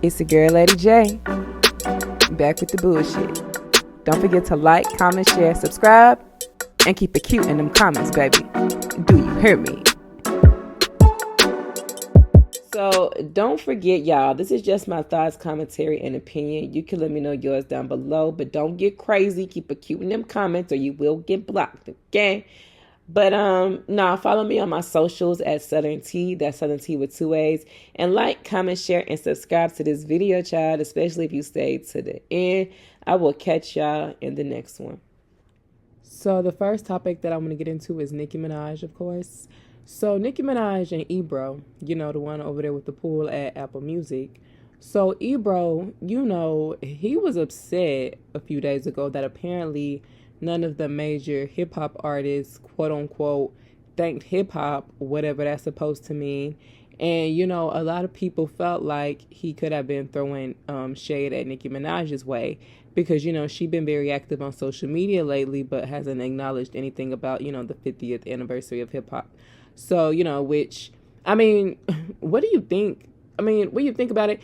It's the girl Lady J, back with the bullshit. Don't forget to like, comment, share, subscribe, and keep it cute in them comments, baby. Do you hear me? So don't forget, y'all, this is just my thoughts, commentary, and opinion. You can let me know yours down below, but don't get crazy. Keep it cute in them comments or you will get blocked, okay? But follow me on my socials at Southern T. That's Southern T with 2 A's. And like, comment, share, and subscribe to this video, child, especially if you stayed to the end. I will catch y'all in the next one. So the first topic that I want to get into is Nicki Minaj, of course. So Nicki Minaj and Ebro, you know, the one over there with the pool at Apple Music. So Ebro, you know, he was upset a few days ago that apparently none of the major hip-hop artists, quote-unquote, thanked hip-hop, whatever that's supposed to mean. And, you know, a lot of people felt like he could have been throwing shade at Nicki Minaj's way because, you know, she's been very active on social media lately but hasn't acknowledged anything about, you know, the 50th anniversary of hip-hop. So, you know, which, I mean, what do you think? I mean, when you think about it,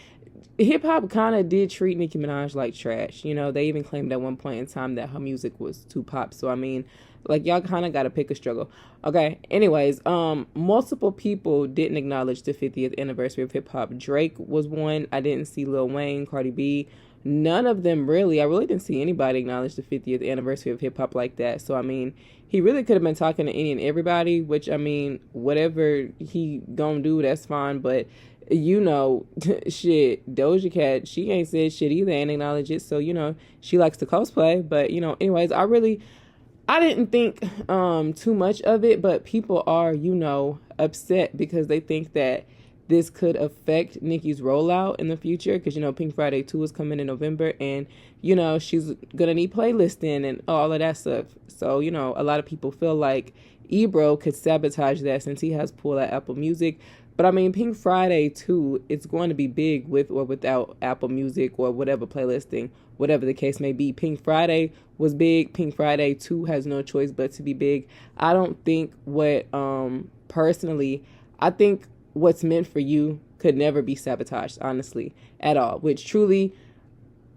hip-hop kind of did treat Nicki Minaj like trash. You know, they even claimed at one point in time that her music was too pop. So, I mean, like, y'all kind of got to pick a struggle. Okay, anyways, multiple people didn't acknowledge the 50th anniversary of hip-hop. Drake was one. I didn't see Lil Wayne, Cardi B. None of them really. I really didn't see anybody acknowledge the 50th anniversary of hip-hop like that. So, I mean, he really could have been talking to any and everybody, which, I mean, whatever he gonna do, that's fine. But, you know, shit, DojaCat, she ain't said shit either, ain't acknowledged it. So, you know, she likes to cosplay. But, you know, anyways, I didn't think too much of it. But people are, you know, upset because they think that this could affect Nicki's rollout in the future because, you know, Pink Friday 2 is coming in November and, you know, she's going to need playlisting and all of that stuff. So, you know, a lot of people feel like Ebro could sabotage that since he has pulled out Apple Music. But, I mean, Pink Friday 2, it's going to be big with or without Apple Music or whatever playlisting, whatever the case may be. Pink Friday was big. Pink Friday 2 has no choice but to be big. I don't think personally, I think what's meant for you could never be sabotaged, honestly, at all. Which truly,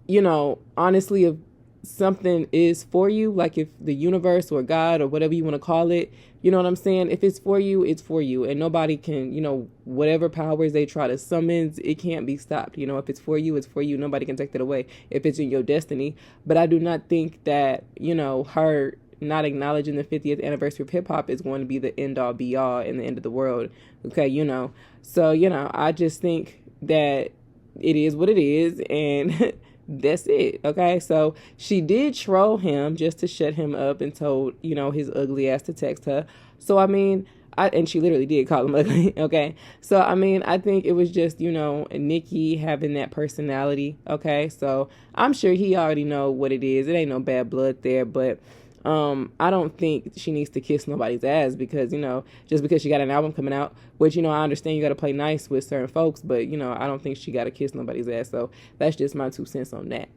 you know, honestly, if something is for you, like if the universe or God or whatever you want to call it, you know what I'm saying? If it's for you, it's for you. And nobody can, you know, whatever powers they try to summon, it can't be stopped. You know, if it's for you, it's for you. Nobody can take that away if it's in your destiny. But I do not think that, you know, her not acknowledging the 50th anniversary of hip-hop is going to be the end-all be-all and the end of the world. Okay, you know. So, you know, I just think that it is what it is, and that's it. Okay, so she did troll him just to shut him up and told, you know, his ugly ass to text her. So, I mean, and she literally did call him ugly. Okay, so, I mean, I think it was just, you know, Nicki having that personality. Okay, so I'm sure he already know what it is. It ain't no bad blood there, but I don't think she needs to kiss nobody's ass because, you know, just because she got an album coming out, which, you know, I understand you got to play nice with certain folks, but, you know, I don't think she got to kiss nobody's ass. So that's just my 2 cents on that.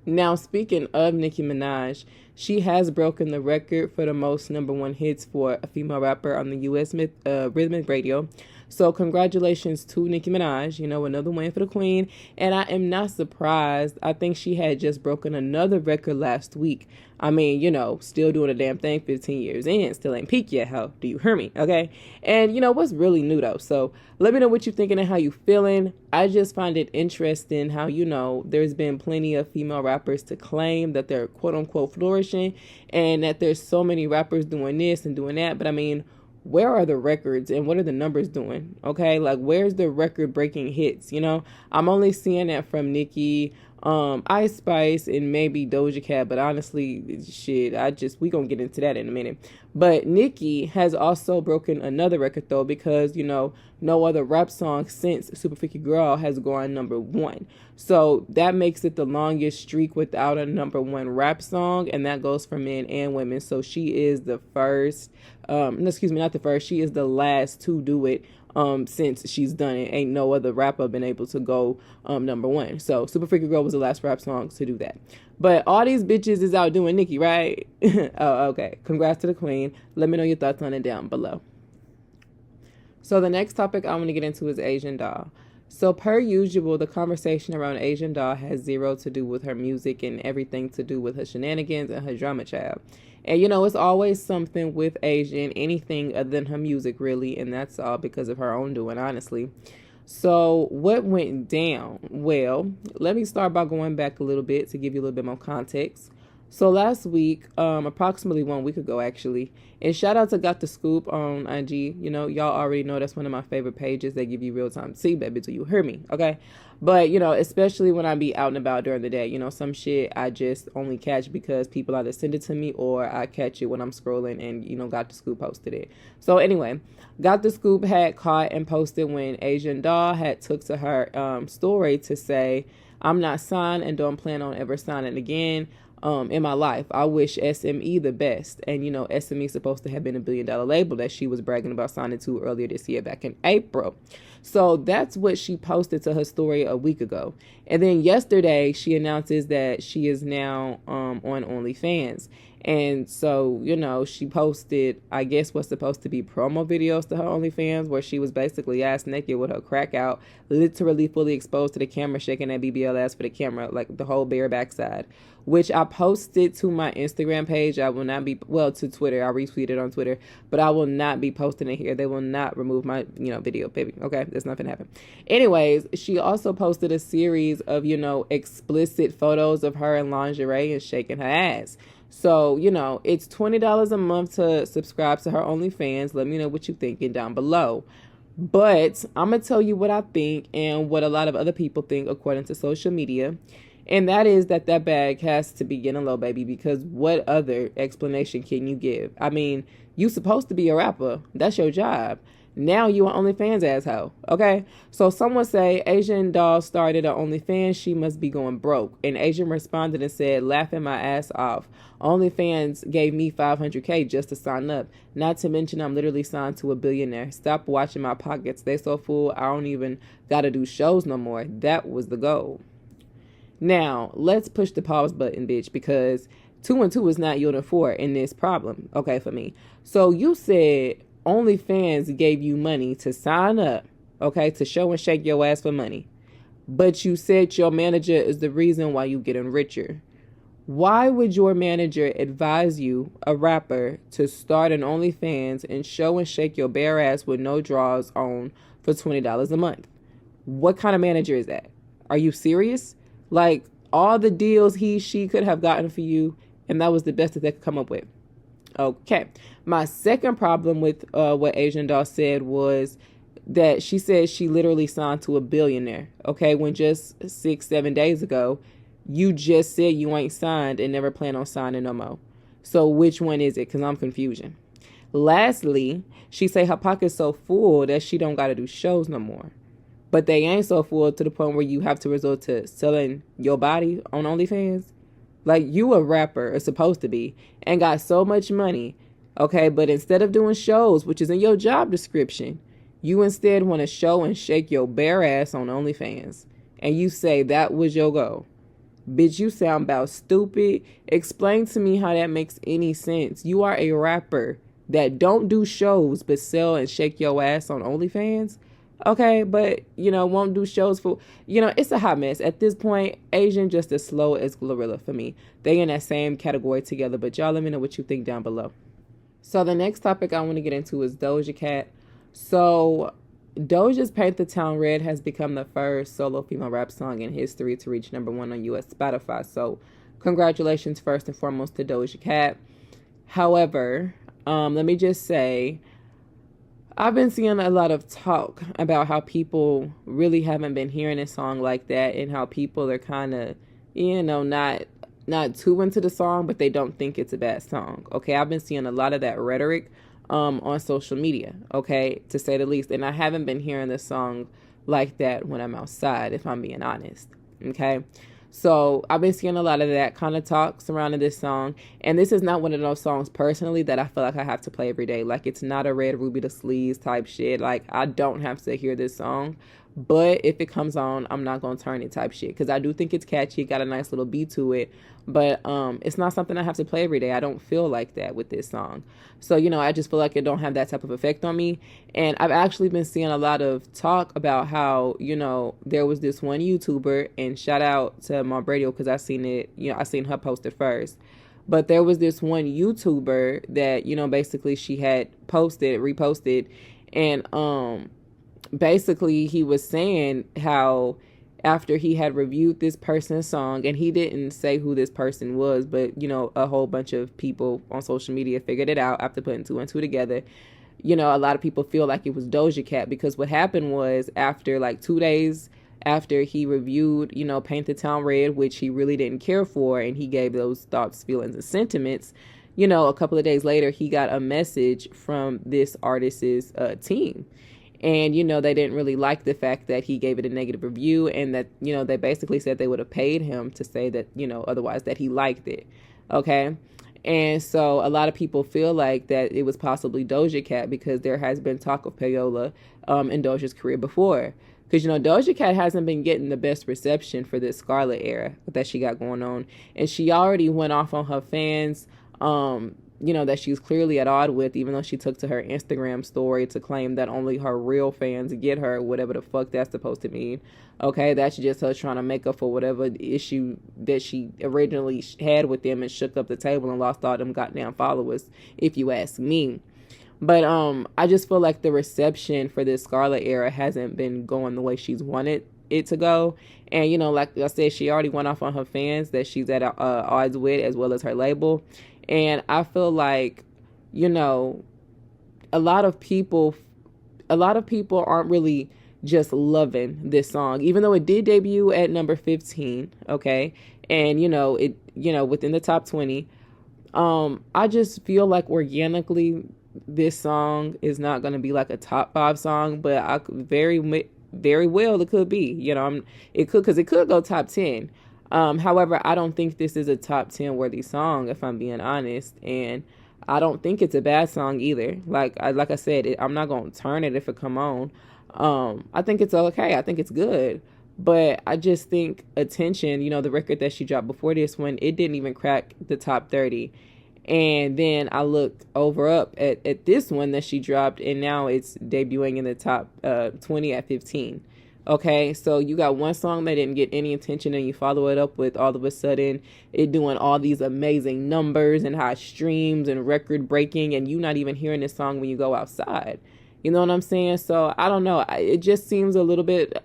Now, speaking of Nicki Minaj, she has broken the record for the most #1 hits for a female rapper on the U.S. Rhythmic Radio. So congratulations to Nicki Minaj, you know, another win for the queen. And I am not surprised. I think she had just broken another record last week. I mean, you know, still doing a damn thing 15 years in. Still ain't peaked yet, hell. Do you hear me? Okay. And you know what's really new though? So let me know what you're thinking and how you feeling. I just find it interesting how, you know, there's been plenty of female rappers to claim that they're quote unquote flourishing and that there's so many rappers doing this and doing that. But I mean, where are the records and what are the numbers doing? Okay, like where's the record breaking hits? You know, I'm only seeing that from Nicki, Ice Spice, and maybe DojaCat, but honestly, shit, we gonna get into that in a minute. But Nicki has also broken another record though, because, you know, no other rap song since Super Freaky Girl has gone #1. So that makes it the longest streak without a #1 rap song, and that goes for men and women. So she is the first, not the first, she is the last to do it. Since she's done it, ain't no other rapper been able to go #1. So Super Freaky Girl was the last rap song to do that. But all these bitches is out doing Nicki, right? Oh, okay. Congrats to the queen. Let me know your thoughts on it down below. So the next topic I want to get into is Asian Doll. So, per usual, the conversation around Asian Doll has zero to do with her music and everything to do with her shenanigans and her drama child. And it's always something with Asian, anything other than her music, really, and that's all because of her own doing, honestly. So, what went down? Well, let me start by going back a little bit to give you a little bit more context. So last week, approximately 1 week ago, actually, and shout out to Got the Scoop on IG. Y'all already know that's one of my favorite pages. They give you real time tea, baby, till you hear me, okay? But, especially when I be out and about during the day, some shit I just only catch because people either send it to me or I catch it when I'm scrolling and, Got the Scoop posted it. So anyway, Got the Scoop had caught and posted when Asian Doll had took to her story to say, I'm not signed and don't plan on ever signing again. In my life, I wish SME the best. And, SME supposed to have been $1 billion label that she was bragging about signing to earlier this year back in April. So that's what she posted to her story a week ago. And then yesterday, she announces that she is now on OnlyFans. And so, she posted, I guess, what's supposed to be promo videos to her OnlyFans, where she was basically ass naked with her crack out, literally fully exposed to the camera, shaking that BBL ass for the camera, like the whole bare backside, which I posted to my Instagram page. I will not be, to Twitter. I retweeted on Twitter, but I will not be posting it here. They will not remove my, video, baby. Okay, that's not gonna happen. Anyways, she also posted a series of, explicit photos of her in lingerie and shaking her ass. So, it's $20 a month to subscribe to her OnlyFans. Let me know what you're thinking down below. But I'm going to tell you what I think and what a lot of other people think according to social media. And that is that bag has to be getting low, baby, because what other explanation can you give? I mean, you supposed to be a rapper. That's your job. Now you an OnlyFans asshole, okay? So someone say, Asian Doll started an OnlyFans, she must be going broke. And Asian responded and said, laughing my ass off. OnlyFans gave me $500K just to sign up. Not to mention I'm literally signed to a billionaire. Stop watching my pockets. They so full I don't even gotta do shows no more. That was the goal. Now, let's push the pause button, bitch, because 2 and 2 is not yielding 4 in this problem, okay, for me. So you said OnlyFans gave you money to sign up, okay, to show and shake your ass for money. But you said your manager is the reason why you getting richer. Why would your manager advise you, a rapper, to start an OnlyFans and show and shake your bare ass with no draws on for $20 a month? What kind of manager is that? Are you serious? Like, all the deals she could have gotten for you, and that was the best that they could come up with. Okay. My second problem with what Asian Doll said was that she said she literally signed to a billionaire. Okay. When just 6-7 days ago, you just said you ain't signed and never plan on signing no more. So which one is it? Because I'm confusion. Lastly, she say her pocket's so full that she don't got to do shows no more. But they ain't so full to the point where you have to resort to selling your body on OnlyFans. Like, you a rapper, or supposed to be, and got so much money, okay? But instead of doing shows, which is in your job description, you instead want to show and shake your bare ass on OnlyFans. And you say that was your goal. Bitch, you sound about stupid. Explain to me how that makes any sense. You are a rapper that don't do shows but sell and shake your ass on OnlyFans. Okay, but, won't do shows for, it's a hot mess. At this point, Asian just as slow as Glorilla for me. They in that same category together, but y'all let me know what you think down below. So the next topic I want to get into is DojaCat. So Doja's Paint the Town Red has become the first solo female rap song in history to reach #1 on US Spotify. So congratulations first and foremost to DojaCat. However, let me just say, I've been seeing a lot of talk about how people really haven't been hearing a song like that, and how people are kind of, not too into the song, but they don't think it's a bad song. Okay, I've been seeing a lot of that rhetoric on social media, okay, to say the least. And I haven't been hearing the song like that when I'm outside, if I'm being honest. Okay. So I've been seeing a lot of that kind of talk surrounding this song. And this is not one of those songs personally that I feel like I have to play every day. Like, it's not a Red Ruby the Sleaze type shit. Like, I don't have to hear this song. but if it comes on, I'm not gonna turn it type shit, because I do think it's catchy. It got a nice little beat to it, but it's not something I have to play every day. I don't feel like that with this song. So, I just feel like it don't have that type of effect on me. And I've actually been seeing a lot of talk about how, there was this one YouTuber, and shout out to my radio, because I seen it, I seen her post it first. But there was this one YouTuber that, basically she had reposted, and basically he was saying how after he had reviewed this person's song, and he didn't say who this person was, but a whole bunch of people on social media figured it out after putting two and two together. A lot of people feel like it was DojaCat, because what happened was, after like 2 days after he reviewed, Paint the Town Red, which he really didn't care for, and he gave those thoughts, feelings, and sentiments, a couple of days later, he got a message from this artist's team. And, they didn't really like the fact that he gave it a negative review, and that, they basically said they would have paid him to say that, otherwise, that he liked it. Okay. And so a lot of people feel like that it was possibly DojaCat, because there has been talk of Payola in Doja's career before. Because, DojaCat hasn't been getting the best reception for this Scarlet era that she got going on. And she already went off on her fans, that she's clearly at odds with, even though she took to her Instagram story to claim that only her real fans get her, whatever the fuck that's supposed to mean. Okay, that's just her trying to make up for whatever issue that she originally had with them and shook up the table and lost all them goddamn followers, if you ask me. But I just feel like the reception for this Scarlet era hasn't been going the way she's wanted it to go. And, like I said, she already went off on her fans that she's at odds with, as well as her label. And I feel like, a lot of people aren't really just loving this song, even though it did debut at number 15. Okay. And, it, within the top 20, I just feel like organically this song is not going to be like a top 5 song, but I could very well, it could be, because it could go top 10. However, I don't think this is a top 10 worthy song, if I'm being honest. And I don't think it's a bad song either. Like I said, I'm not going to turn it if it come on. I think it's okay. I think it's good. But I just think Attention, the record that she dropped before this one, it didn't even crack the top 30. And then I looked up at this one that she dropped, and now it's debuting in the top 20 at 15. Okay, so you got one song that didn't get any attention, and you follow it up with all of a sudden it doing all these amazing numbers and high streams and record breaking, and you not even hearing this song when you go outside. You know what I'm saying? So I don't know. It just seems a little bit.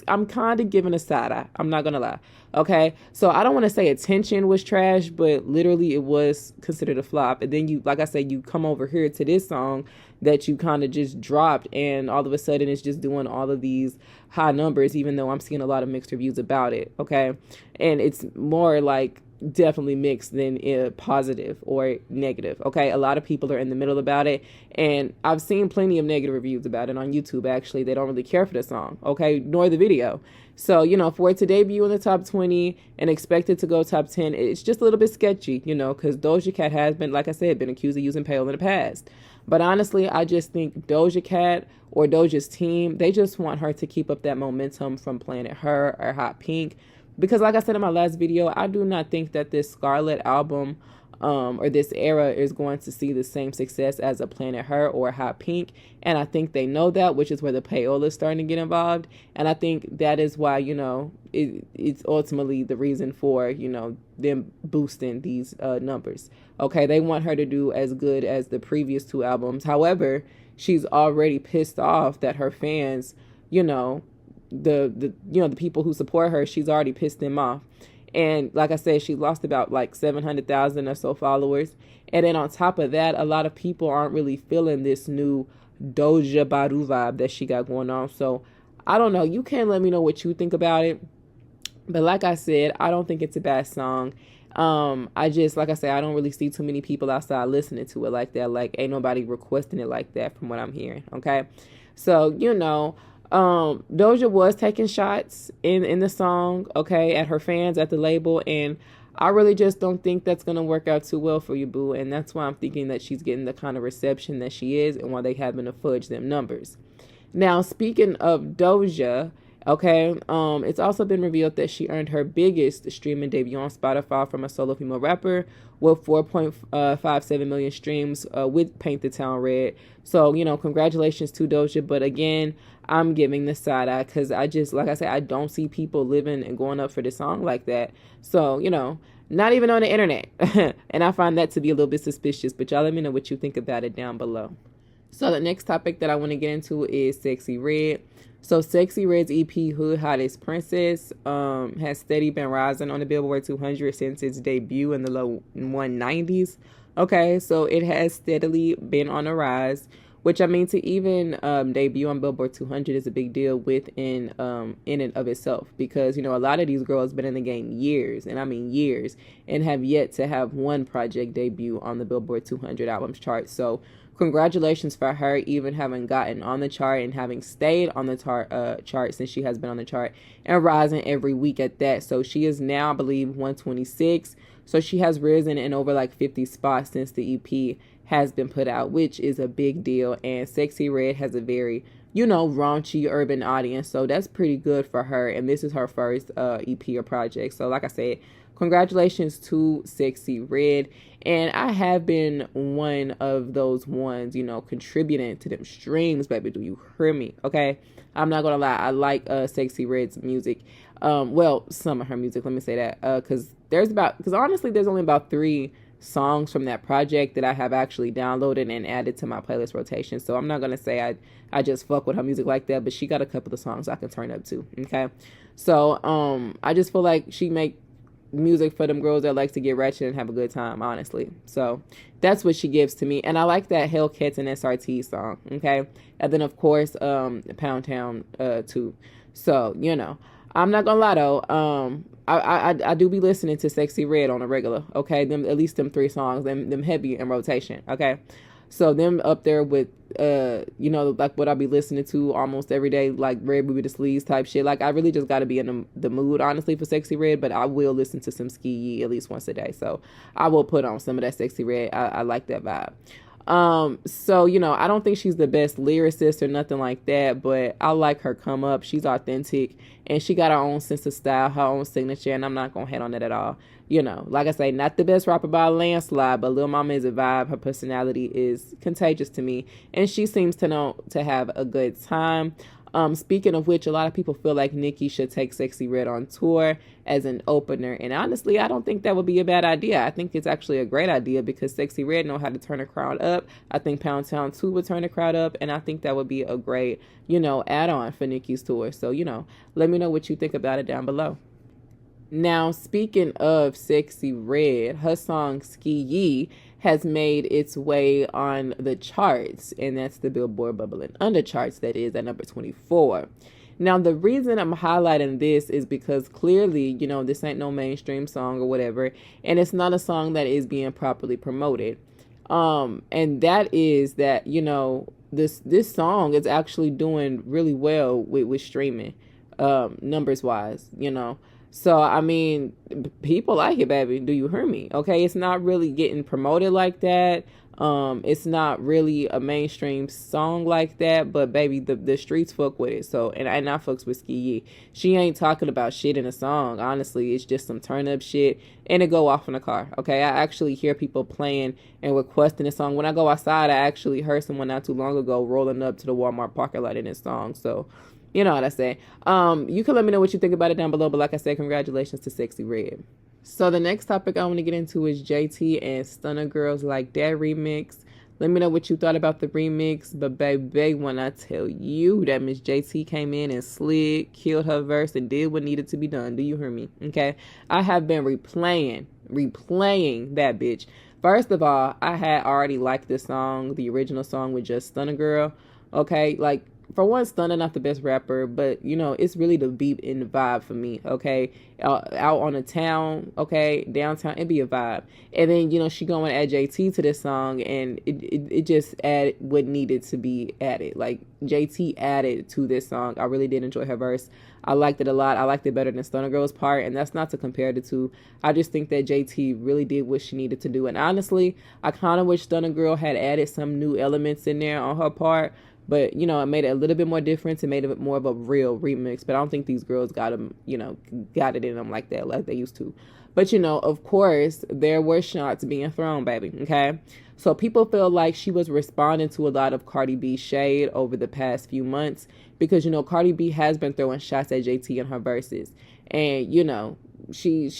I'm kind of giving a side eye. I'm not gonna lie. Okay, so I don't want to say Attention was trash, but literally it was considered a flop. And then like I said, you come over here to this song that you kind of just dropped, and all of a sudden it's just doing all of these high numbers, even though I'm seeing a lot of mixed reviews about it. Okay, and it's more like definitely mixed than positive or negative. Okay, a lot of people are in the middle about it, and I've seen plenty of negative reviews about it on YouTube. Actually, they don't really care for the song, okay, nor the video. So for it to debut in the top 20 and expect it to go top 10, it's just a little bit sketchy, because DojaCat has been, like I said, been accused of using Payola in the past. But honestly, I just think DojaCat or Doja's team, they just want her to keep up that momentum from Planet Her or Hot Pink. Because like I said in my last video, I do not think that this Scarlet album or this era is going to see the same success as a Planet Her or Hot Pink. And I think they know that, which is where the payola is starting to get involved. And I think that is why, it's ultimately the reason for, them boosting these numbers. Okay, they want her to do as good as the previous 2 albums. However, she's already pissed off that her fans, the people who support her, she's already pissed them off. And like I said, she lost about like 700,000 or so followers. And then on top of that, a lot of people aren't really feeling this new Doja Badu vibe that she got going on. So I don't know. You can let me know what you think about it. But like I said, I don't think it's a bad song. I just, like I said, I don't really see too many people outside listening to it like that. Like, ain't nobody requesting it like that from what I'm hearing. Okay. So, Doja was taking shots in the song, okay, at her fans, at the label, and I really just don't think that's going to work out too well for you, boo, and that's why I'm thinking that she's getting the kind of reception that she is and why they having to fudge them numbers. Now, speaking of Doja, okay, it's also been revealed that she earned her biggest streaming debut on Spotify from a solo female rapper with 4.57 million streams with Paint the Town Red. So, congratulations to Doja. But again, I'm giving the side eye because I just, like I said, I don't see people living and going up for this song like that. So, not even on the internet. And I find that to be a little bit suspicious. But y'all let me know what you think about it down below. So the next topic that I want to get into is SexyRed. So SexyRed's EP Hood Hottest Princess has steady been rising on the Billboard 200 since its debut in the low 190s. Okay, so it has steadily been on a rise, which I mean to even debut on Billboard 200 is a big deal in and of itself, because a lot of these girls been in the game years, and I mean years, and have yet to have one project debut on the Billboard 200 albums chart. So congratulations for her even having gotten on the chart and having stayed on the chart since she has been on the chart and rising every week at that. So she is now, I believe, 126. So she has risen in over like 50 spots since the EP has been put out, which is a big deal. And SexyRed has a very, raunchy urban audience. So that's pretty good for her. And this is her first EP or project. So like I said, congratulations to SexyRed. And I have been one of those ones, contributing to them streams, baby. Do you hear me? Okay. I'm not going to lie. I like SexyRed's music. Well, some of her music, let me say that. Because honestly, there's only about 3 songs from that project that I have actually downloaded and added to my playlist rotation. So I'm not going to say I just fuck with her music like that, but she got a couple of songs I can turn up to. Okay. So, I just feel like she make music for them girls that likes to get ratchet and have a good time, honestly. So that's what she gives to me. And I like that Hellcats and SRT song. Okay. And then of course, Pound Town, too. So, I'm not gonna lie though. I do be listening to SexyRed on a regular. Okay. At least them 3 songs, them heavy in rotation. Okay. So them up there with, like what I be listening to almost every day, like Red Booby the Sleeves type shit. Like I really just got to be in the mood, honestly, for SexyRed, but I will listen to some skeeyee at least once a day. So I will put on some of that SexyRed. I like that vibe. So, I don't think she's the best lyricist or nothing like that, but I like her come up. She's authentic and she got her own sense of style, her own signature, and I'm not going to hate on that at all. Like I say, not the best rapper by a landslide, but Lil Mama is a vibe. Her personality is contagious to me, and she seems to know to have a good time. Speaking of which, a lot of people feel like Nicki should take SexyRed on tour as an opener. And honestly, I don't think that would be a bad idea. I think it's actually a great idea because SexyRed know how to turn a crowd up. I think Pound Town 2 would turn the crowd up. And I think that would be a great, add-on for Nicki's tour. So, let me know what you think about it down below. Now, speaking of SexyRed, her song Skeeyee has made its way on the charts, and that's the Billboard Bubbling Under charts, that is, at number 24. Now, the reason I'm highlighting this is because clearly, this ain't no mainstream song or whatever, and it's not a song that is being properly promoted. And that is that, this song is actually doing really well with streaming, numbers-wise, So, I mean, people like it, baby. Do you hear me? Okay, it's not really getting promoted like that. It's not really a mainstream song like that, but baby, the streets fuck with it. So, and I fucks with skeeyee. She ain't talking about shit in a song. Honestly, it's just some turn up shit, and it go off in the car. Okay, I actually hear people playing and requesting a song. When I go outside, I actually heard someone not too long ago rolling up to the Walmart parking lot in this song. So, you know what I say. You can let me know what you think about it down below. But like I said, congratulations to SexyRed. So the next topic I want to get into is JT and Stunner Girls Like That remix. Let me know what you thought about the remix. But baby, when I tell you that Miss JT came in and slid, killed her verse, and did what needed to be done. Do you hear me? Okay. I have been replaying that bitch. First of all, I had already liked this song, the original song with just Stunner Girl. Okay. Like, for one, Stunner not the best rapper, but it's really the beat and the vibe for me. Okay, out on the town, okay, downtown, it be a vibe. And then she going to add JT to this song, and it just added what needed to be added. Like JT added to this song. I really did enjoy her verse. I liked it a lot. I liked it better than Stunner Girl's part, and that's not to compare the two. I just think that JT really did what she needed to do. And honestly, I kind of wish Stunner Girl had added some new elements in there on her part. But, you know, it made it a little bit more different. It made it more of a real remix. But I don't think these girls got them, you know, got it in them like that, like they used to. But, you know, of course, there were shots being thrown, baby, okay? So people feel like she was responding to a lot of Cardi B shade over the past few months because, you know, Cardi B has been throwing shots at JT in her verses. And, you know, she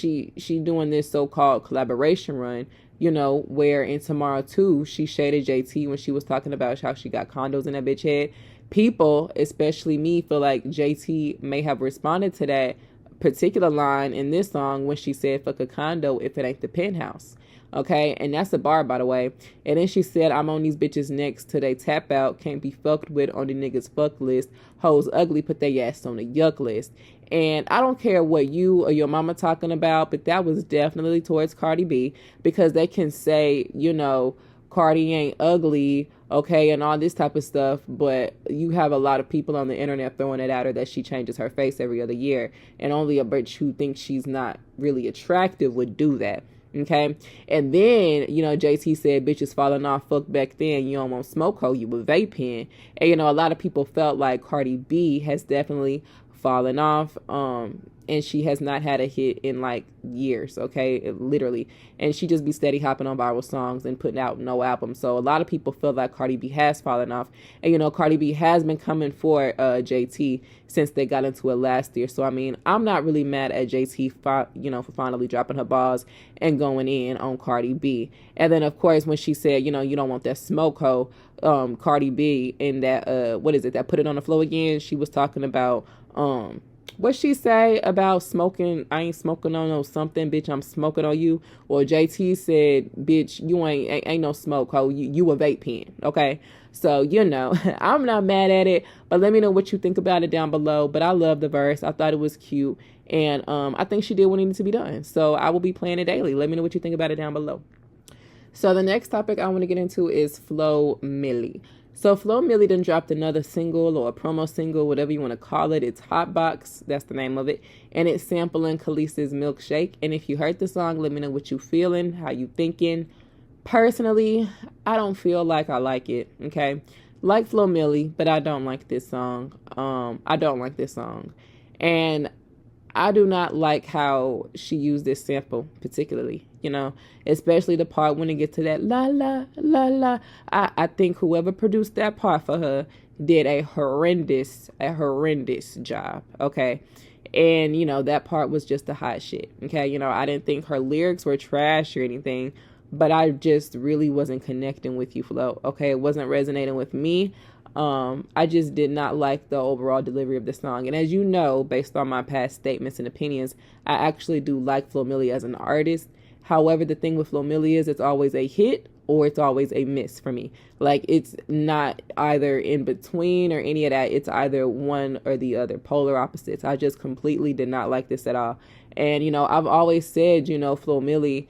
doing this so-called collaboration run, you know, where in Tomorrow 2, she shaded JT when she was talking about how she got condos in that bitch head. People, especially me, feel like JT may have responded to that particular line in this song when she said, fuck a condo if it ain't the penthouse. Okay, and that's a bar, by the way. And then she said, I'm on these bitches next till they tap out. Can't be fucked with on the niggas fuck list. Hoes ugly, put their ass on the yuck list. And I don't care what you or your mama talking about, but that was definitely towards Cardi B, because they can say, you know, Cardi ain't ugly, okay, and all this type of stuff, but you have a lot of people on the internet throwing it at her that she changes her face every other year, and only a bitch who thinks she's not really attractive would do that. Okay, and then, you know, JT said, bitches falling off, fuck back then, you don't want smoke hoe, you were vaping. And, you know, a lot of people felt like Cardi B has definitely fallen off, and she has not had a hit in like years, okay, literally, and she just be steady hopping on viral songs and putting out no album. So a lot of people feel like Cardi B has fallen off, and, you know, Cardi B has been coming for JT since they got into it last year. So I mean, I'm not really mad at JT, you know, for finally dropping her balls and going in on Cardi B. And then of course when she said, you know, you don't want that smoke hoe, Cardi B in that what is it, that Put It On The Floor Again, she was talking about what she say about smoking, I ain't smoking on no something, bitch, I'm smoking on you. Or JT said, bitch, you ain't no smoke, ho, you a vape pen, okay? So, you know, I'm not mad at it, but let me know what you think about it down below. But I love the verse. I thought it was cute, and I think she did what needed to be done. So I will be playing it daily. Let me know what you think about it down below. So the next topic I want to get into is Flo Milli. So Flo Milli done dropped another single, or a promo single, whatever you want to call it. It's Hot Box, that's the name of it, and it's sampling Khaleesi's Milkshake. And if you heard the song, let me know what you feeling, how you thinking. Personally, I don't feel like I like it, okay? Like Flo Milli, but I don't like this song. I don't like this song. And I do not like how she used this sample particularly, you know, especially the part when it gets to that la la la la. I think whoever produced that part for her did a horrendous job, okay? And, you know, that part was just the hot shit, okay? You know, I didn't think her lyrics were trash or anything, but I just really wasn't connecting with you, Flo, okay? It wasn't resonating with me. I just did not like the overall delivery of the song. And as you know, based on my past statements and opinions, I actually do like Flo Milli as an artist. However, the thing with Flo Milli is it's always a hit or it's always a miss for me. Like, it's not either in between or any of that. It's either one or the other, polar opposites. I just completely did not like this at all. And, you know, I've always said, you know, Flo Milli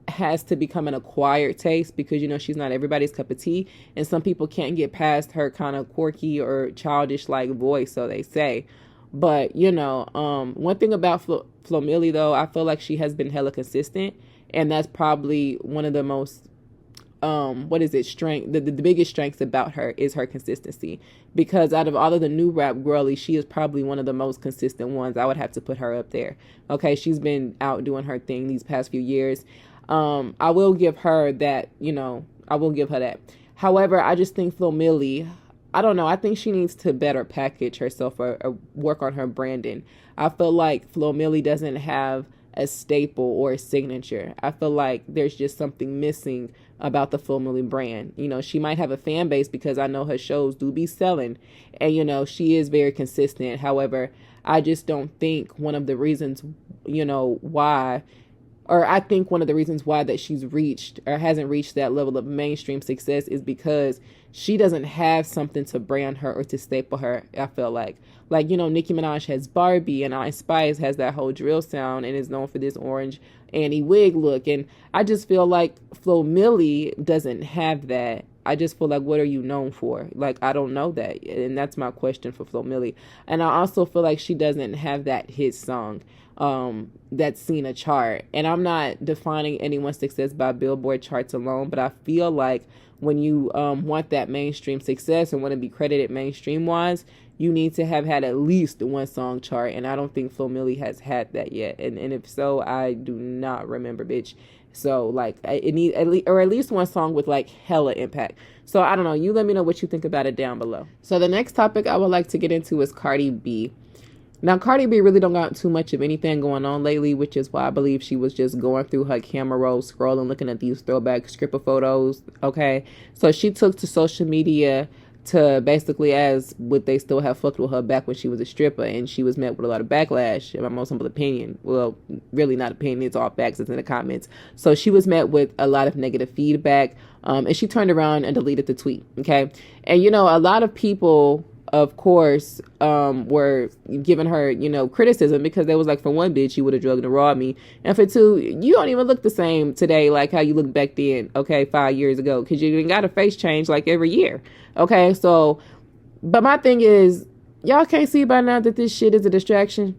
has to become an acquired taste because, you know, she's not everybody's cup of tea, and some people can't get past her kind of quirky or childish like voice, so they say. But, you know, one thing about Flo Milli, though, I feel like she has been hella consistent, and that's probably one of the most the biggest strengths about her is her consistency, because out of all of the new rap girlies, she is probably one of the most consistent ones. I would have to put her up there. Okay, she's been out doing her thing these past few years. I will give her that, you know, I will give her that. However, I just think Flo Milli, I don't know, I think she needs to better package herself or work on her branding. I feel like Flo Milli doesn't have a staple or a signature. I feel like there's just something missing about the Flo Milli brand. You know, she might have a fan base because I know her shows do be selling, and, you know, she is very consistent. However, I just don't think one of the reasons, you know, why, or I think one of the reasons why that she's reached or hasn't reached that level of mainstream success is because she doesn't have something to brand her or to staple her. I feel like, you know, Nicki Minaj has Barbie, and Ice Spice has that whole drill sound and is known for this orange Annie wig look. And I just feel like Flo Milli doesn't have that. I just feel like, what are you known for? Like, I don't know that. And that's my question for Flo Milli. And I also feel like she doesn't have that hit song that's seen a chart. And I'm not defining anyone's success by Billboard charts alone, but I feel like when you want that mainstream success and want to be credited mainstream wise, you need to have had at least one song chart, and I don't think Flo Milli has had that yet. And if so, I do not remember, bitch. So like, it need at least one song with like hella impact. So I don't know. You let me know what you think about it down below. So the next topic I would like to get into is Cardi B. Now, Cardi B really don't got too much of anything going on lately, which is why I believe she was just going through her camera roll, scrolling, looking at these throwback stripper photos. Okay, so she took to social media to basically ask would they still have fucked with her back when she was a stripper, and she was met with a lot of backlash, in my most humble opinion. Well, really not opinion, it's all facts, it's in the comments. So she was met with a lot of negative feedback, and she turned around and deleted the tweet. Okay, and you know, a lot of people, of course, were giving her, you know, criticism because they was like, for one, bitch, you would have drugged and robbed me, and for two, you don't even look the same today like how you looked back then, okay, 5 years ago, because you got a face change like every year. Okay, so, but my thing is, y'all can't see by now that this shit is a distraction.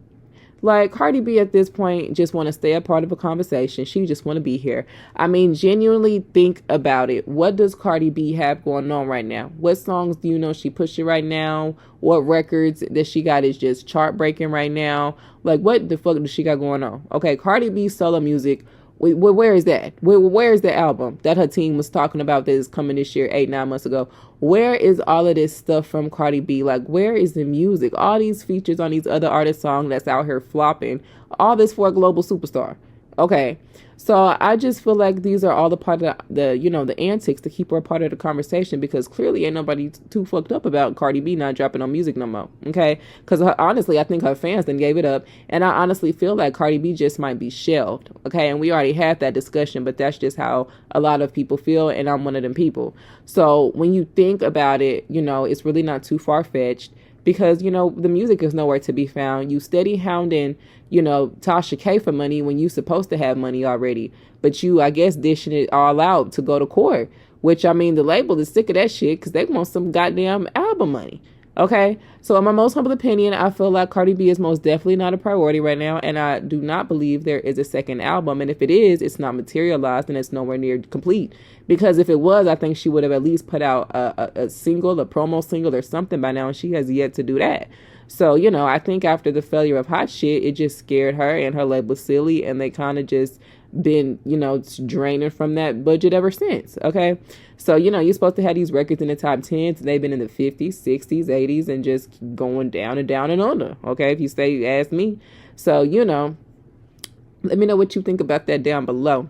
Like, Cardi B at this point just want to stay a part of a conversation. She just want to be here. I mean, genuinely think about it. What does Cardi B have going on right now? What songs do you know she pushing right now? What records that she got is just chart breaking right now? Like, what the fuck does she got going on? Okay, Cardi B solo music. Where is that? Where is the album that her team was talking about that is coming this year, 8-9 months ago? Where is all of this stuff from Cardi B? Like, where is the music? All these features on these other artist songs that's out here flopping. All this for a global superstar. Okay. So I just feel like these are all the part of the, you know, the antics to keep her a part of the conversation, because clearly ain't nobody too fucked up about Cardi B not dropping on music no more. Okay. Because honestly, I think her fans then gave it up. And I honestly feel like Cardi B just might be shelved. Okay. And we already had that discussion, but that's just how a lot of people feel. And I'm one of them people. So when you think about it, you know, it's really not too far fetched. Because, you know, the music is nowhere to be found. You steady hounding, you know, Tasha K for money when you supposed to have money already. But you, I guess, dishing it all out to go to court. Which, I mean, the label is sick of that shit because they want some goddamn album money. Okay? So in my most humble opinion, I feel like Cardi B is most definitely not a priority right now. And I do not believe there is a second album. And if it is, it's not materialized and it's nowhere near complete. Because if it was, I think she would have at least put out a single, a promo single or something by now. And she has yet to do that. So, you know, I think after the failure of Hot Shit, it just scared her and her label silly. And they kind of just been, you know, draining from that budget ever since. Okay. So, you know, you're supposed to have these records in the top 10s. They've been in the 50s, 60s, 80s, and just going down and down and under. Okay. If you ask me. So, you know, let me know what you think about that down below.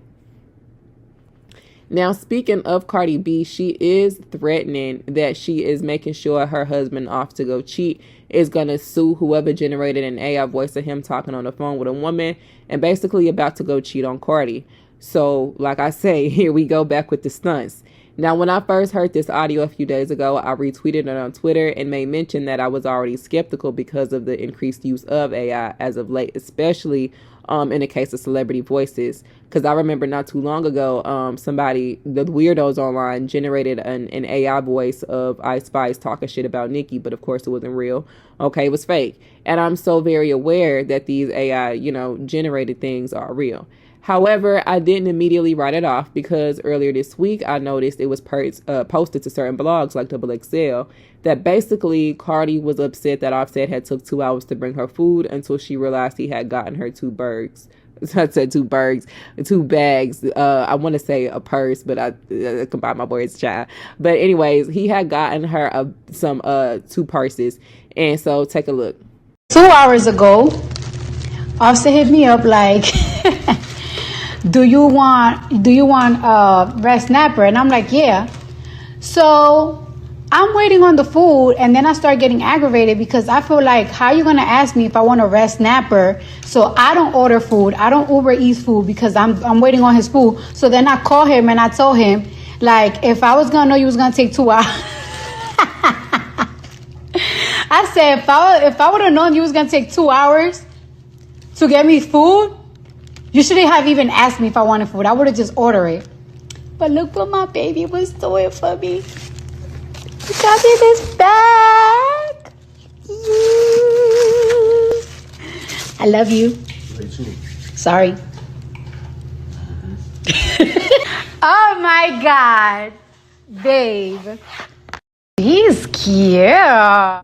Now, speaking of Cardi B, she is threatening that she is making sure her husband off to go cheat is going to sue whoever generated an AI voice of him talking on the phone with a woman and basically about to go cheat on Cardi. So, like I say, here we go back with the stunts. Now, when I first heard this audio a few days ago, I retweeted it on Twitter and made mention that I was already skeptical because of the increased use of AI as of late, especially in the case of celebrity voices. Because I remember not too long ago, somebody, the weirdos online, generated an AI voice of Ice Spice talking shit about Nicki, but of course it wasn't real. Okay, it was fake. And I'm so very aware that these AI, you know, generated things are real. However, I didn't immediately write it off because earlier this week I noticed it was posted to certain blogs like XXL that basically Cardi was upset that Offset had took 2 hours to bring her food until she realized he had gotten her 2 bags. I said 2 bags. I want to say a purse, but I combine my words, child. But anyways, he had gotten her some 2 purses. And so take a look. 2 hours ago, Offset hit me up like, do you want red snapper? And I'm like, yeah. So I'm waiting on the food, and then I start getting aggravated because I feel like, how are you going to ask me if I want a red snapper? So I don't order food. I don't Uber Eats food because I'm waiting on his food. So then I call him and I told him, like, if I was going to know you was going to take 2 hours. I said, if I would have known you was going to take 2 hours to get me food, you shouldn't have even asked me if I wanted food. I would have just ordered it. But look what my baby was doing for me. He got me this bag. I love you. Sorry. Oh my God, babe. He's cute.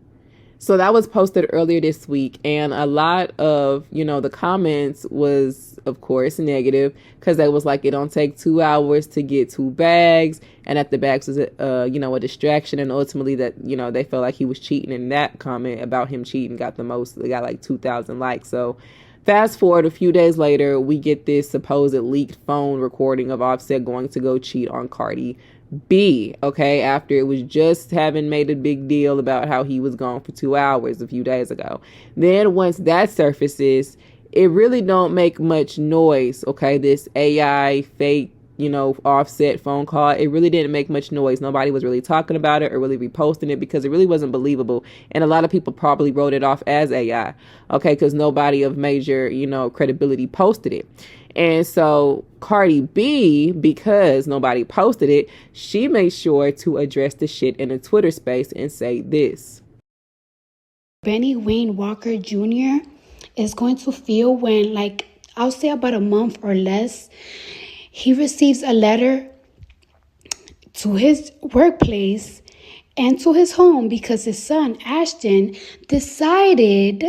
So that was posted earlier this week, and a lot of, the comments was, of course, negative, because they was like, it don't take 2 hours to get 2 bags, and that the bags was, a distraction, and ultimately that, they felt like he was cheating, and that comment about him cheating got like 2,000 likes. So fast forward a few days later, we get this supposed leaked phone recording of Offset going to go cheat on Cardi B, okay, after it was just having made a big deal about how he was gone for 2 hours a few days ago. Then once that surfaces, it really don't make much noise, okay, this AI fake, Offset phone call. It really didn't make much noise. Nobody was really talking about it or really reposting it because it really wasn't believable. And a lot of people probably wrote it off as AI, okay, because nobody of major, credibility posted it. And so Cardi B, because nobody posted it, she made sure to address the shit in a Twitter space and say this. Benny Wayne Walker Jr. is going to feel when, I'll say about a month or less, he receives a letter to his workplace and to his home because his son, Ashton, decided,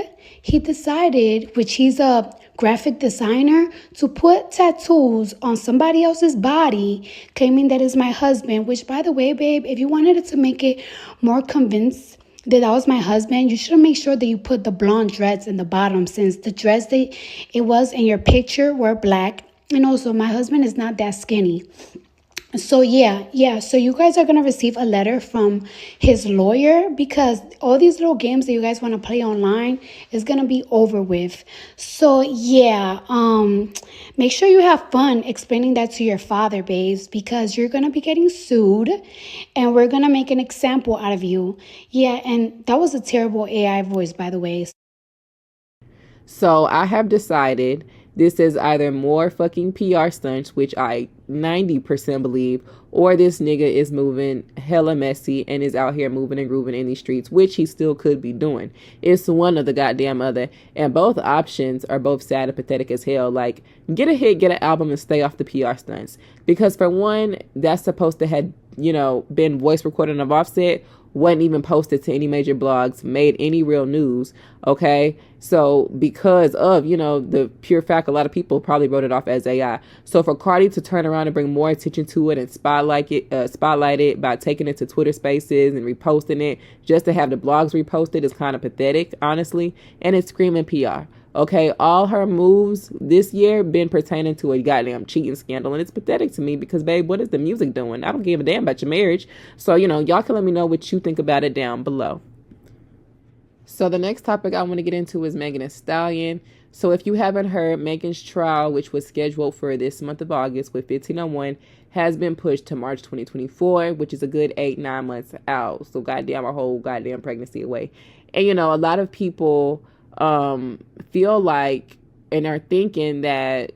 which he's a graphic designer, to put tattoos on somebody else's body, claiming that is my husband, which, by the way, babe, if you wanted to make it more convinced that was my husband, you should make sure that you put the blonde dreads in the bottom, since the dreads that it was in your picture were black. And also, my husband is not that skinny. So so you guys are going to receive a letter from his lawyer, because all these little games that you guys want to play online is going to be over with. So make sure you have fun explaining that to your father, babes, because you're going to be getting sued and we're going to make an example out of you. Yeah, and that was a terrible AI voice, by the way. So I have decided this is either more fucking PR stunts, which I 90% believe, or this nigga is moving hella messy and is out here moving and grooving in these streets, which he still could be doing. It's one of the goddamn other. And both options are both sad and pathetic as hell. Like, get a hit, get an album, and stay off the PR stunts. Because for one, that's supposed to have, been voice recording of Offset, wasn't even posted to any major blogs, made any real news, okay? So because of, the pure fact, a lot of people probably wrote it off as AI. So for Cardi to turn around and bring more attention to it and spotlight it by taking it to Twitter Spaces and reposting it just to have the blogs reposted is kind of pathetic, honestly, and it's screaming PR. Okay, all her moves this year been pertaining to a goddamn cheating scandal, and it's pathetic to me because, babe, what is the music doing? I don't give a damn about your marriage. So, y'all can let me know what you think about it down below. So the next topic I want to get into is Megan Thee Stallion. So if you haven't heard, Megan's trial, which was scheduled for this month of August with 1501, has been pushed to March 2024, which is a good 8-9 months out. So goddamn, our whole goddamn pregnancy away. And, a lot of people feel like and are thinking that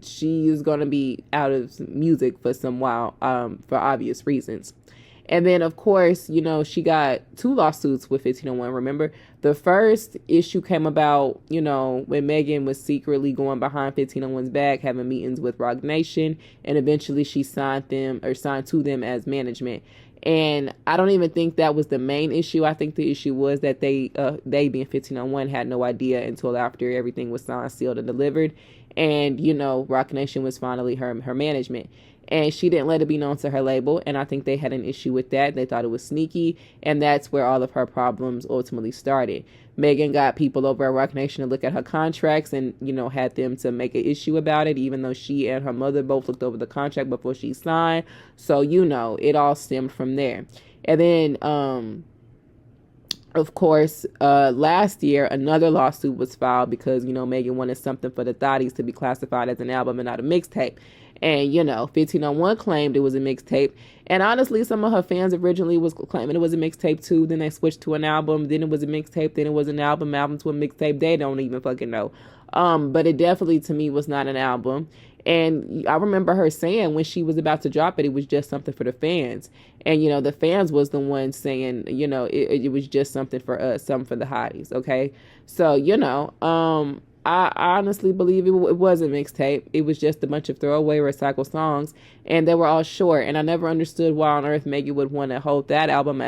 she is going to be out of music for some while for obvious reasons. And then, of course, she got 2 lawsuits with 1501. Remember, the first issue came about, when Megan was secretly going behind 1501's back, having meetings with Roc Nation, and eventually she signed to them as management. And I don't even think that was the main issue. I think the issue was that they being 1501 had no idea until after everything was signed, sealed, and delivered. And, Roc Nation was finally her management. And she didn't let it be known to her label. And I think they had an issue with that. They thought it was sneaky. And that's where all of her problems ultimately started. Megan got people over at Roc Nation to look at her contracts and, had them to make an issue about it, even though she and her mother both looked over the contract before she signed. So, it all stemmed from there. And then, of course, last year, another lawsuit was filed because, Megan wanted something for the Thotties to be classified as an album and not a mixtape. And, 1501 claimed it was a mixtape. And honestly, some of her fans originally was claiming it was a mixtape too. Then they switched to an album. Then it was a mixtape. Then it was an album to a mixtape. They don't even fucking know. But it definitely, to me, was not an album. And I remember her saying when she was about to drop it, it was just something for the fans. And, the fans was the ones saying, it was just something for us, something for the hotties. Okay. So, I honestly believe it was a mixtape. It was just a bunch of throwaway recycled songs, and they were all short. And I never understood why on earth Megan would want to hold that album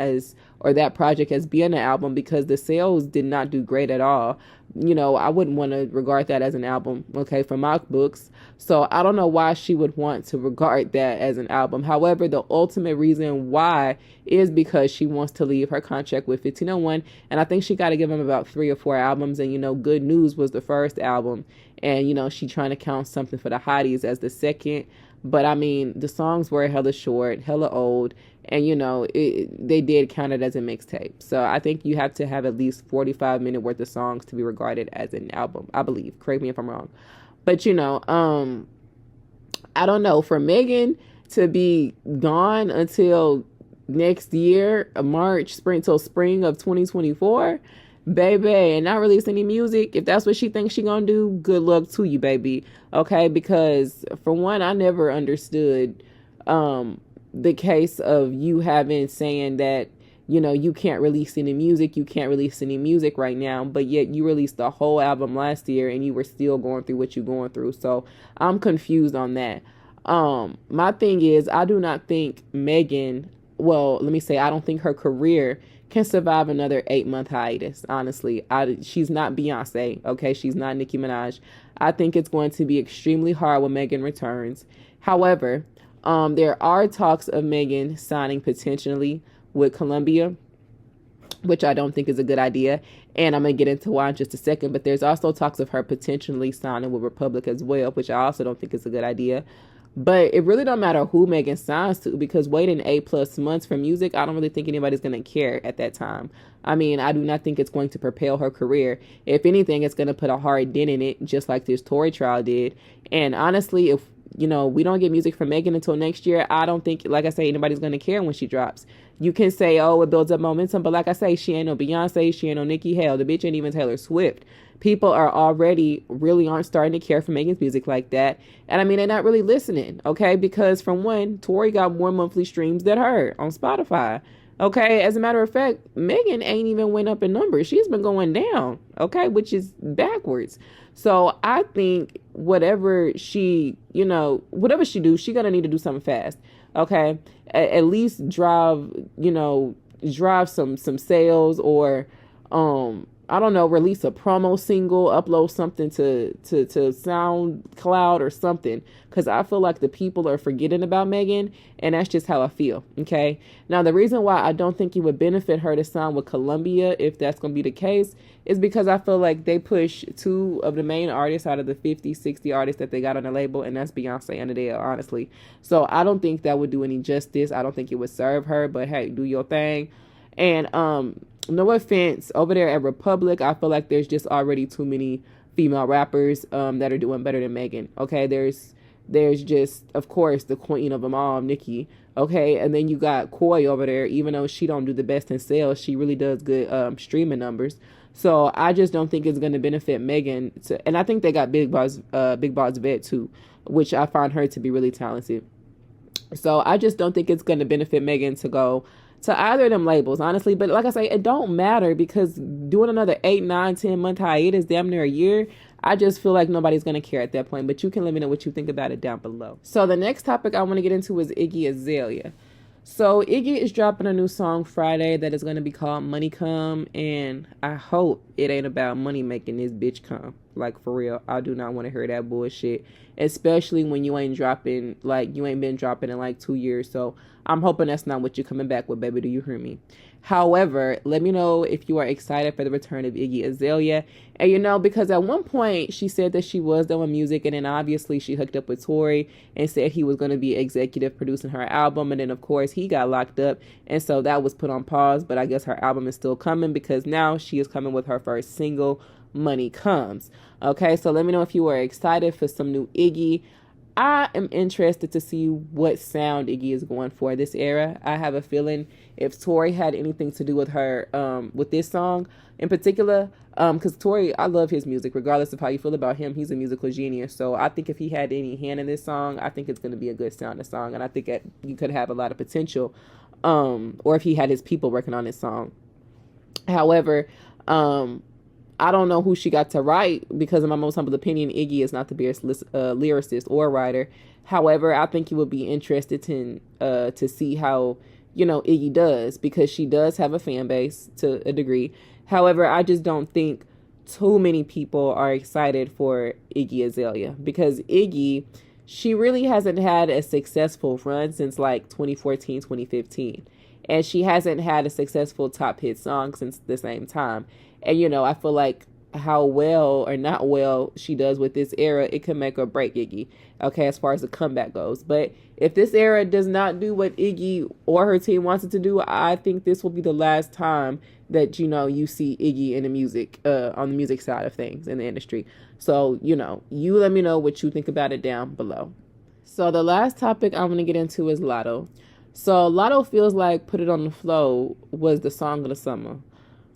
or that project as being an album, because the sales did not do great at all. I wouldn't want to regard that as an album, okay, for my books. So I don't know why she would want to regard that as an album. However, the ultimate reason why is because she wants to leave her contract with 1501. And I think she got to give him about 3 or 4 albums. And, Good News was the first album. And, she trying to count Something for the Hotties as the second. But, I mean, the songs were hella short, hella old. And, they did count it as a mixtape. So I think you have to have at least 45-minute worth of songs to be regarded as an album, I believe. Correct me if I'm wrong. But, I don't know. For Megan to be gone until next year, till spring of 2024, baby, and not release any music, if that's what she thinks she gonna do, good luck to you, baby. Okay? Because, for one, I never understood the case of you saying that, you can't release any music right now, but yet you released the whole album last year and you were still going through what you're going through. So I'm confused on that. My thing is, I do not think Megan, I don't think her career can survive another 8-month hiatus. Honestly, she's not Beyonce. Okay. She's not Nicki Minaj. I think it's going to be extremely hard when Megan returns. However, there are talks of Megan signing potentially with Columbia, which I don't think is a good idea. And I'm going to get into why in just a second. But there's also talks of her potentially signing with Republic as well, which I also don't think is a good idea. But it really don't matter who Megan signs to, because waiting 8+ months for music, I don't really think anybody's going to care at that time. I mean, I do not think it's going to propel her career. If anything, it's going to put a hard dent in it, just like this Tory trial did. And honestly, if we don't get music from Megan until next year, I don't think, like I say, anybody's going to care when she drops. You can say, oh, it builds up momentum, but like I say, she ain't no Beyonce, she ain't no Nicki. Hell, the bitch ain't even Taylor Swift. People are already really aren't starting to care for Megan's music like that. And I mean, they're not really listening, okay? Because from one, Tory got more monthly streams than her on Spotify. Okay, as a matter of fact, Megan ain't even went up in numbers. She's been going down, okay, which is backwards. So I think whatever she do, she gonna need to do something fast, okay? At least drive some sales, or I don't know, release a promo single, upload something to SoundCloud or something, because I feel like the people are forgetting about Megan, and that's just how I feel, okay? Now, the reason why I don't think it would benefit her to sign with Columbia, if that's going to be the case, is because I feel like they push 2 of the main artists out of the 50, 60 artists that they got on the label, and that's Beyonce and Adele, honestly. So I don't think that would do any justice. I don't think it would serve her, but hey, do your thing. And no offense, over there at Republic, I feel like there's just already too many female rappers that are doing better than Megan. Okay, there's just, of course, the queen of them all, Nicki. Okay, and then you got Koi over there. Even though she don't do the best in sales, she really does good streaming numbers. So I just don't think it's going to benefit Megan. And I think they got Big Boss Vet too, which I find her to be really talented. So I just don't think it's going to benefit Megan to go to either of them labels, honestly. But like I say, it don't matter, because doing another 8, 9, 10 month hiatus, damn near a year, I just feel like nobody's going to care at that point. But you can let me know what you think about it down below. So the next topic I want to get into is Iggy Azalea. So Iggy is dropping a new song Friday that is going to be called Money Come, and I hope it ain't about money making this bitch come. Like, for real, I do not want to hear that bullshit, especially when you ain't been dropping in like 2 years. So I'm hoping that's not what you're coming back with, baby. Do you hear me? However, let me know if you are excited for the return of Iggy Azalea. And because at one point she said that she was doing music, and then obviously she hooked up with Tory and said he was going to be executive producing her album. And then, of course, he got locked up. And so that was put on pause. But I guess her album is still coming, because now she is coming with her first single, Money Comes. Okay, so let me know if you are excited for some new Iggy. I am interested to see what sound Iggy is going for this era. I have a feeling if Tori had anything to do with her, with this song in particular, because Tori, I love his music, regardless of how you feel about him. He's a musical genius. So I think if he had any hand in this song, I think it's going to be a good sounding song, and I think you could have a lot of potential. Or if he had his people working on this song. However, I don't know who she got to write because in my most humble opinion, Iggy is not the best lyricist or writer. However, I think you would be interested to see how, Iggy does, because she does have a fan base to a degree. However, I just don't think too many people are excited for Iggy Azalea because Iggy, she really hasn't had a successful run since like 2014, 2015. And she hasn't had a successful top hit song since the same time. And, I feel like how well or not well she does with this era, it can make or break Iggy, okay, as far as the comeback goes. But if this era does not do what Iggy or her team wants it to do, I think this will be the last time that, you see Iggy in the music, on the music side of things in the industry. So, you let me know what you think about it down below. So the last topic I'm going to get into is Latto. So Latto feels like Put It On The Flow was the song of the summer.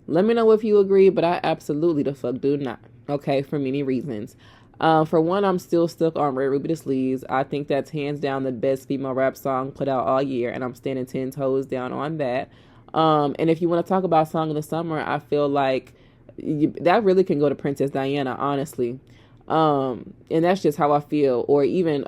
Let me know if you agree, but I absolutely the fuck do not. Okay, for many reasons. For one, I'm still stuck on Red Ruby Da Sleaze. I think that's hands down the best female rap song put out all year, and I'm standing 10 toes down on that. And if you want to talk about song of the summer, I feel like that really can go to Princess Diana, honestly. And that's just how I feel. Or even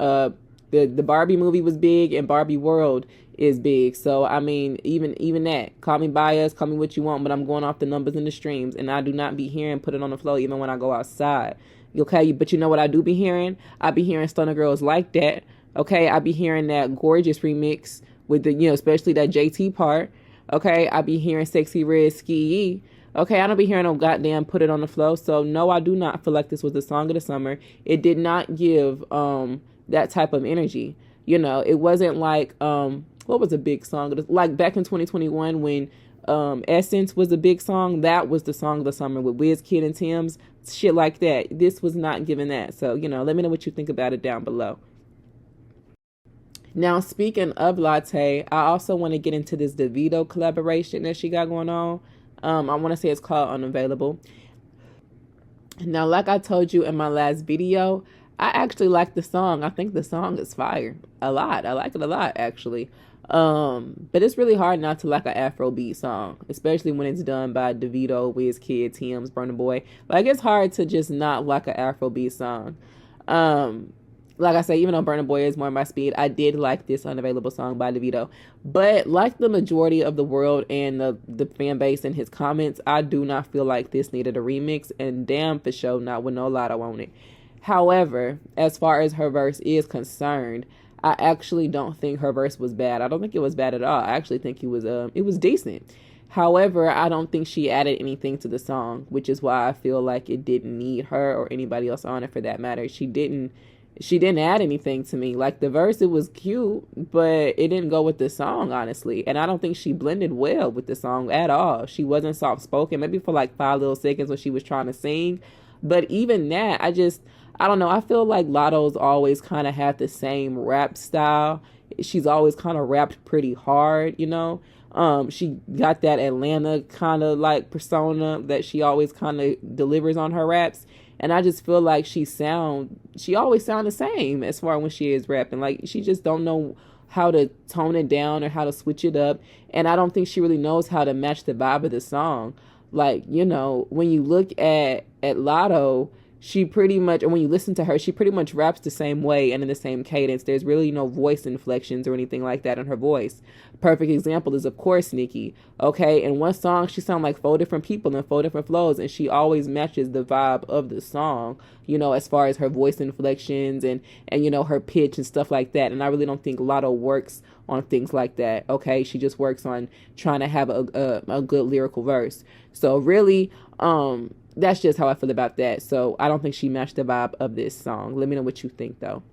the Barbie movie was big, and Barbie World is big. So I mean, even that, call me biased, call me what you want, but I'm going off the numbers and the streams, and I do not be hearing Put It On The Flow even when I go outside. Okay, but you know what I do be hearing? I be hearing Stunner Girls Like That. Okay, I be hearing that Gorgeous remix with the, especially that JT part. Okay, I be hearing SexyRed, Skeeyee. Okay, I don't be hearing no goddamn Put It On The Flow. So no, I do not feel like this was the song of the summer. It did not give that type of energy. It wasn't like what was a big song? Like back in 2021 when Essence was a big song, that was the song of the summer with Wizkid and Tim's, shit like that. This was not given that. So, let me know what you think about it down below. Now, speaking of Latte, I also want to get into this Davido collaboration that she got going on. I want to say it's called Unavailable. Now, like I told you in my last video, I actually like the song. I think the song is fire. A lot. I like it a lot, actually. But it's really hard not to like an Afrobeat song, especially when it's done by Davido, Wizkid, Tim's, Burna Boy. Like, it's hard to just not like an Afrobeat song. Like I say, even though Burna Boy is more my speed, I did like this Unavailable song by Davido. But like the majority of the world and the fan base and his comments, I do not feel like this needed a remix, and damn for sure not with no Latto on it. However, as far as her verse is concerned, I actually don't think her verse was bad. I don't think it was bad at all. I actually think it was decent. However, I don't think she added anything to the song, which is why I feel like it didn't need her or anybody else on it for that matter. She didn't add anything to me. Like, the verse, it was cute, but it didn't go with the song, honestly. And I don't think she blended well with the song at all. She wasn't soft-spoken, maybe for like 5 little seconds when she was trying to sing. But even that, I don't know. I feel like Latto's always kind of had the same rap style. She's always kind of rapped pretty hard, She got that Atlanta kind of like persona that she always kind of delivers on her raps. And I just feel like she always sound the same as far as when she is rapping. Like, she just don't know how to tone it down or how to switch it up. And I don't think she really knows how to match the vibe of the song. Like, when you look at Latto, she pretty much, or when you listen to her, she pretty much raps the same way and in the same cadence. There's really no voice inflections or anything like that in her voice. Perfect example is, of course, Nicki. Okay, in one song, she sounds like 4 different people in 4 different flows, and she always matches the vibe of the song, as far as her voice inflections and her pitch and stuff like that. And I really don't think Latto works on things like that. Okay, she just works on trying to have a good lyrical verse. So really, that's just how I feel about that. So I don't think she matched the vibe of this song. Let me know what you think, though.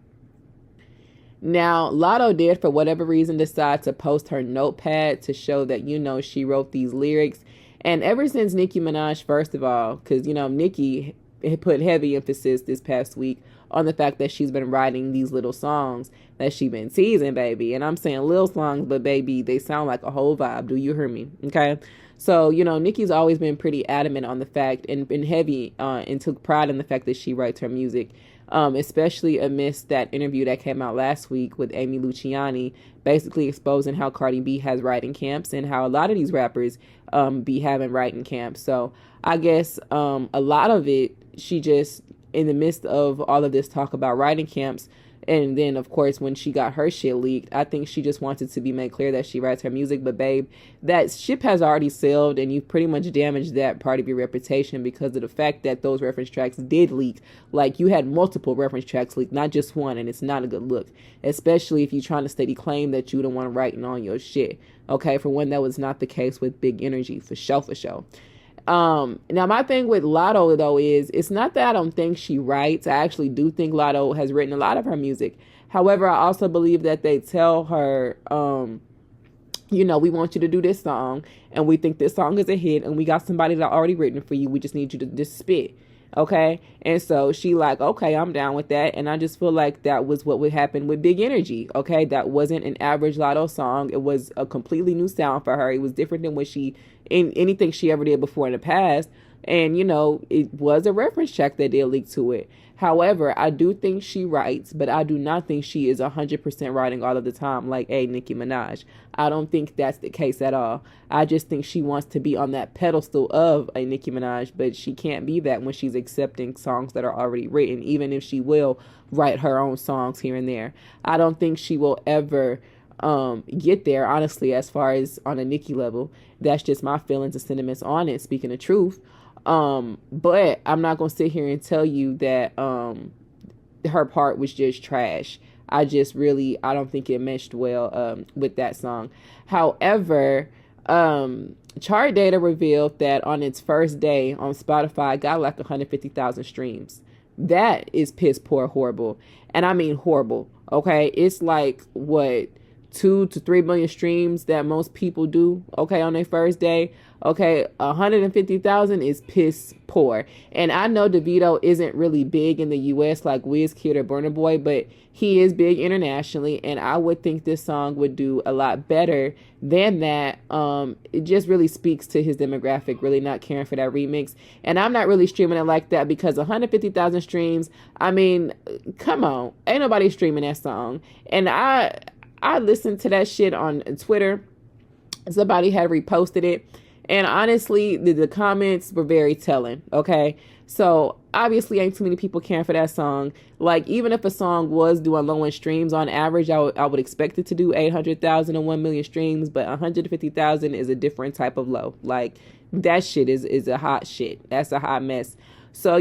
Now, Latto did, for whatever reason, decide to post her notepad to show that, she wrote these lyrics. And ever since Nicki Minaj, first of all, because, Nicki put heavy emphasis this past week on the fact that she's been writing these little songs that she been teasing, baby. And I'm saying little songs, but baby, they sound like a whole vibe. Do you hear me? Okay. So, Nicki's always been pretty adamant on the fact and been heavy and took pride in the fact that she writes her music, especially amidst that interview that came out last week with Amy Luciani, basically exposing how Cardi B has writing camps and how a lot of these rappers be having writing camps. So I guess a lot of it, she just, in the midst of all of this talk about writing camps, and then, of course, when she got her shit leaked, I think she just wanted to be made clear that she writes her music. But, babe, that ship has already sailed, and you've pretty much damaged that part of your reputation because of the fact that those reference tracks did leak. Like, you had multiple reference tracks leaked, not just one, and it's not a good look, especially if you're trying to steady claim that you don't want to write on your shit. Okay, for one, that was not the case with Big Energy, for sure, for sure. Now my thing with Latto though is it's not that I don't think she writes. I actually do think Latto has written a lot of her music. However, I also believe that they tell her, we want you to do this song and we think this song is a hit and we got somebody that already written for you. We just need you to just spit. Okay. And so she like, okay, I'm down with that. And I just feel like that was what would happen with Big Energy. Okay. That wasn't an average Latto song. It was a completely new sound for her. It was different than what in anything she ever did before in the past. And, it was a reference track that did leak to it. However, I do think she writes, but I do not think she is 100% writing all of the time like a Nicki Minaj. I don't think that's the case at all. I just think she wants to be on that pedestal of a Nicki Minaj, but she can't be that when she's accepting songs that are already written, even if she will write her own songs here and there. I don't think she will ever get there, honestly, as far as on a Nicki level. That's just my feelings and sentiments on it, speaking the truth. But I'm not gonna sit here and tell you that her part was just trash. I don't think it meshed well with that song. However, chart data revealed that on its first day on Spotify got like 150,000 streams. That is piss poor horrible. And I mean horrible. Okay, it's like what, 2 to 3 million streams that most people do, okay, on their first day. Okay, 150,000 is piss poor. And I know DaVito isn't really big in the US like Wizkid or Burna Boy, but he is big internationally, and I would think this song would do a lot better than that. It just really speaks to his demographic, really not caring for that remix. And I'm not really streaming it like that because 150,000 streams, I mean, come on, ain't nobody streaming that song. And I listened to that shit on Twitter. Somebody had reposted it. And honestly, the comments were very telling. Okay. So obviously ain't too many people caring for that song. Like, even if a song was doing low end streams on average, I would expect it to do 800,000 and 1 million streams, but 150,000 is a different type of low. Like, that shit is a hot shit. That's a hot mess. So,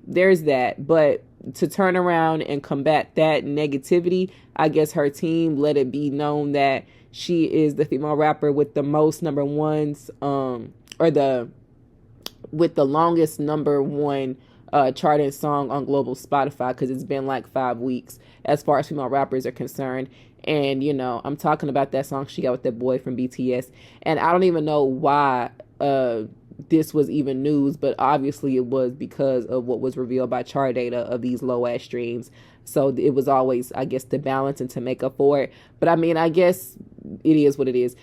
there's that. But to turn around and combat that negativity, I guess her team let it be known that she is the female rapper with the most number ones, with the longest number one charted song on global Spotify, because it's been like 5 weeks as far as female rappers are concerned. And, I'm talking about that song she got with that boy from BTS. And I don't even know why this was even news, but obviously it was because of what was revealed by chart data of these low ass streams. So it was always, I guess, to balance and to make up for it. But I mean, I guess it is what it is.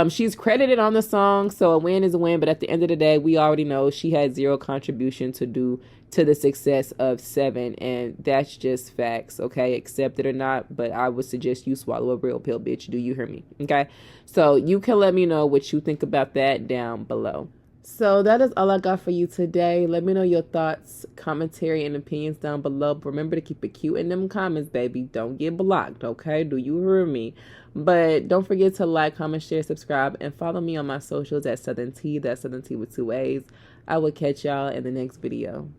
She's credited on the song, so a win is a win. But at the end of the day, we already know she had zero contribution to do to the success of Seven, and that's just facts. Okay, accept it or not, but I would suggest you swallow a real pill, bitch. Do you hear me? Okay, so you can let me know what you think about that down below. So that is all I got for you today. Let me know your thoughts, commentary, and opinions down below. But remember to keep it cute in them comments, baby. Don't get blocked, okay? Do you hear me? But don't forget to like, comment, share, subscribe, and follow me on my socials at Southern Tea. That's Southern Tea with 2 A's. I will catch y'all in the next video.